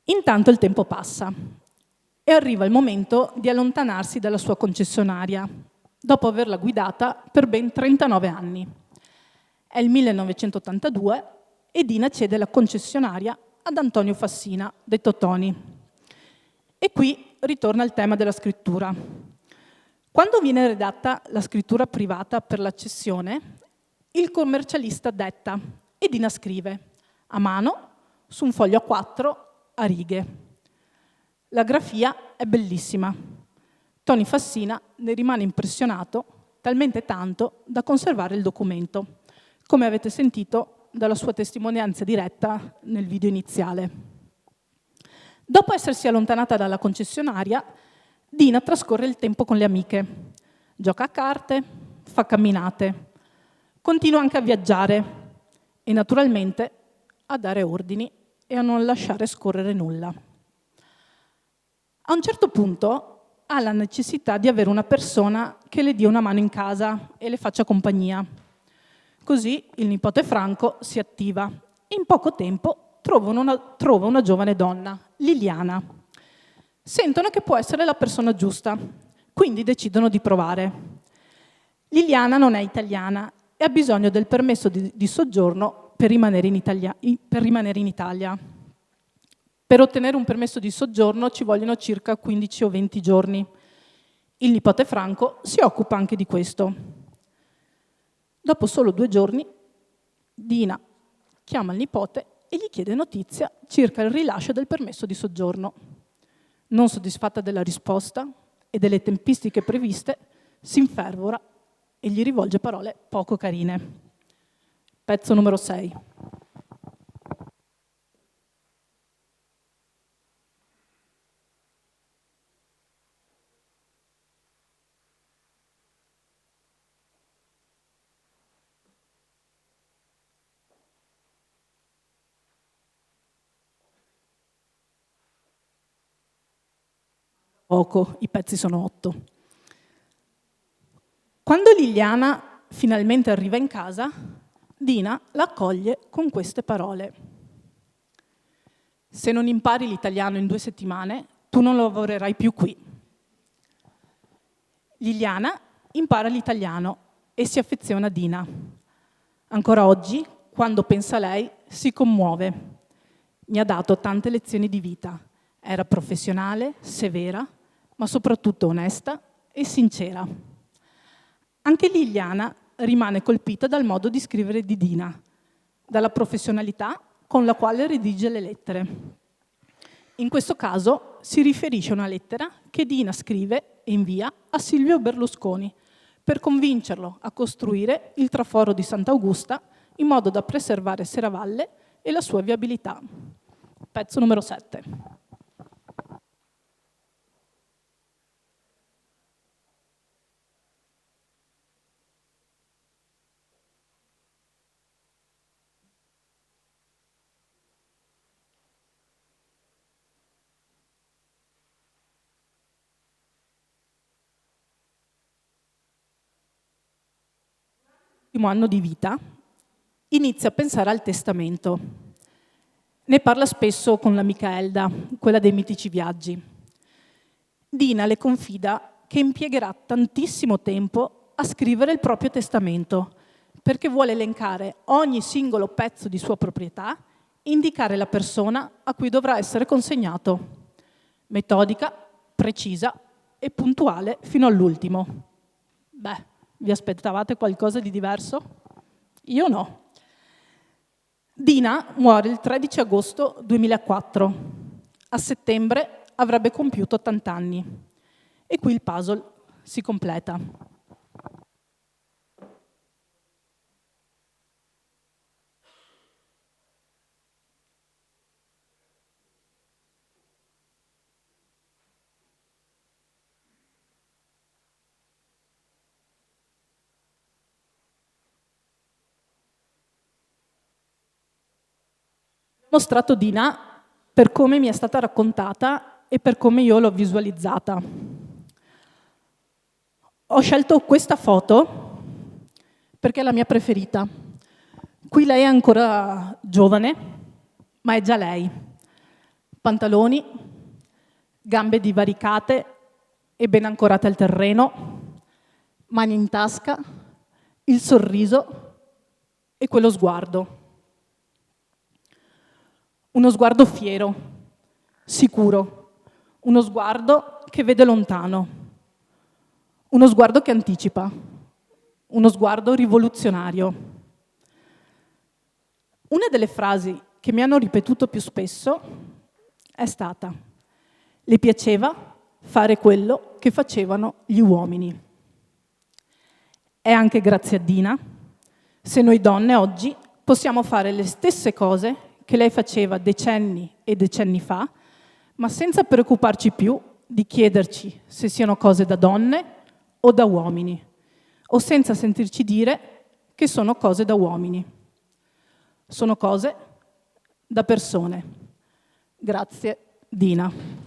Intanto il tempo passa e arriva il momento di allontanarsi dalla sua concessionaria, dopo averla guidata per ben 39 anni. È il 1982 e Dina cede la concessionaria ad Antonio Fassina, detto Tony. E qui ritorna il tema della scrittura. Quando viene redatta la scrittura privata per la cessione, il commercialista detta e Dina scrive a mano su un foglio A4 a righe. La grafia è bellissima. Tony Fassina ne rimane impressionato talmente tanto da conservare il documento, come avete sentito dalla sua testimonianza diretta nel video iniziale. Dopo essersi allontanata dalla concessionaria, Dina trascorre il tempo con le amiche, gioca a carte, fa camminate, continua anche a viaggiare e naturalmente a dare ordini e a non lasciare scorrere nulla. A un certo punto ha la necessità di avere una persona che le dia una mano in casa e le faccia compagnia. Così il nipote Franco si attiva e in poco tempo trova una giovane donna, Liliana. Sentono che può essere la persona giusta, quindi decidono di provare. Liliana non è italiana e ha bisogno del permesso di soggiorno per rimanere in Italia. Per ottenere un permesso di soggiorno ci vogliono circa 15 o 20 giorni. Il nipote Franco si occupa anche di questo. Dopo solo 2 giorni, Dina chiama il nipote e gli chiede notizia circa il rilascio del permesso di soggiorno. Non soddisfatta della risposta e delle tempistiche previste, si infervora e gli rivolge parole poco carine. Pezzo numero 6. Poco, i pezzi sono 8. Quando Liliana finalmente arriva in casa, Dina la accoglie con queste parole. Se non impari l'italiano in 2 settimane, tu non lavorerai più qui. Liliana impara l'italiano e si affeziona a Dina. Ancora oggi, quando pensa a lei, si commuove. Mi ha dato tante lezioni di vita. Era professionale, severa, ma soprattutto onesta e sincera. Anche Liliana rimane colpita dal modo di scrivere di Dina, dalla professionalità con la quale redige le lettere. In questo caso si riferisce a una lettera che Dina scrive e invia a Silvio Berlusconi per convincerlo a costruire il traforo di Sant'Augusta in modo da preservare Serravalle e la sua viabilità. Pezzo numero 7. anno di vita, inizia a pensare al testamento. Ne parla spesso con l'amica Elda, quella dei mitici viaggi. Dina le confida che impiegherà tantissimo tempo a scrivere il proprio testamento, perché vuole elencare ogni singolo pezzo di sua proprietà e indicare la persona a cui dovrà essere consegnato. Metodica, precisa e puntuale fino all'ultimo. Beh, vi aspettavate qualcosa di diverso? Io no. Dina muore il 13 agosto 2004. A settembre avrebbe compiuto 80 anni. E qui il puzzle si completa. Ho mostrato Dina per come mi è stata raccontata e per come io l'ho visualizzata. Ho scelto questa foto perché è la mia preferita. Qui lei è ancora giovane, ma è già lei. Pantaloni, gambe divaricate e ben ancorate al terreno, mani in tasca, il sorriso e quello sguardo. Uno sguardo fiero, sicuro, uno sguardo che vede lontano, uno sguardo che anticipa, uno sguardo rivoluzionario. Una delle frasi che mi hanno ripetuto più spesso è stata: le piaceva fare quello che facevano gli uomini. È anche grazie a Dina se noi donne oggi possiamo fare le stesse cose che lei faceva decenni e decenni fa, ma senza preoccuparci più di chiederci se siano cose da donne o da uomini, o senza sentirci dire che sono cose da uomini. Sono cose da persone. Grazie, Dina.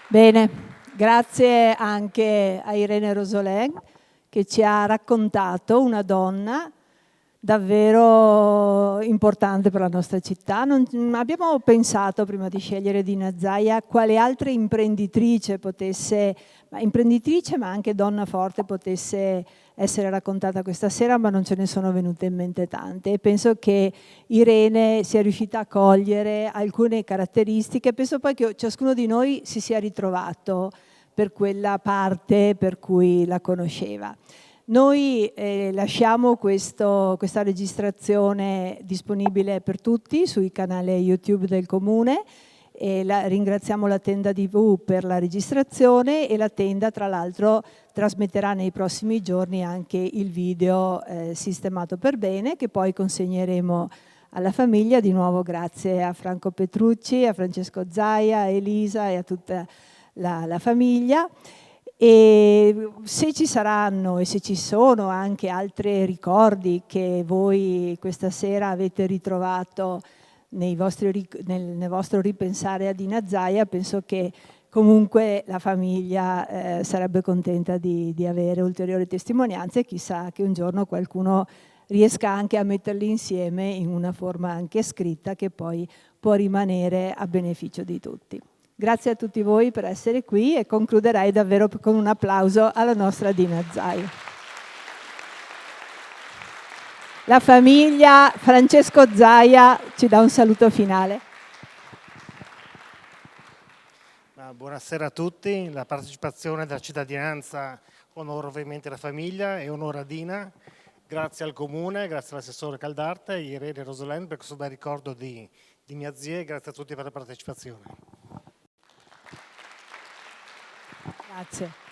Bene, grazie anche a Irene Rosolin che ci ha raccontato una donna davvero importante per la nostra città. Abbiamo pensato, prima di scegliere Dina Zaia, quale altra imprenditrice ma anche donna forte potesse essere raccontata questa sera, ma non ce ne sono venute in mente tante. E penso che Irene sia riuscita a cogliere alcune caratteristiche. Penso poi che ciascuno di noi si sia ritrovato per quella parte per cui la conosceva. Noi lasciamo questa registrazione disponibile per tutti sui canali YouTube del Comune e ringraziamo la Tenda TV per la registrazione, e la Tenda tra l'altro trasmetterà nei prossimi giorni anche il video sistemato per bene, che poi consegneremo alla famiglia. Di nuovo grazie a Franco Petrucci, a Francesco Zaia, a Elisa e a tutta la famiglia. E se ci saranno e se ci sono anche altri ricordi che voi questa sera avete ritrovato nel vostro ripensare a Dina Zaia, penso che comunque la famiglia sarebbe contenta di avere ulteriori testimonianze, e chissà che un giorno qualcuno riesca anche a metterli insieme in una forma anche scritta che poi può rimanere a beneficio di tutti. Grazie a tutti voi per essere qui e concluderei davvero con un applauso alla nostra Dina Zai. La famiglia Francesco Zaia ci dà un saluto finale. Buonasera a tutti, la partecipazione della cittadinanza onora ovviamente la famiglia e onora Dina. Grazie al Comune, grazie all'assessore Caldarte e Irene Rosolén per questo bel ricordo di mia zia, e grazie a tutti per la partecipazione. Grazie.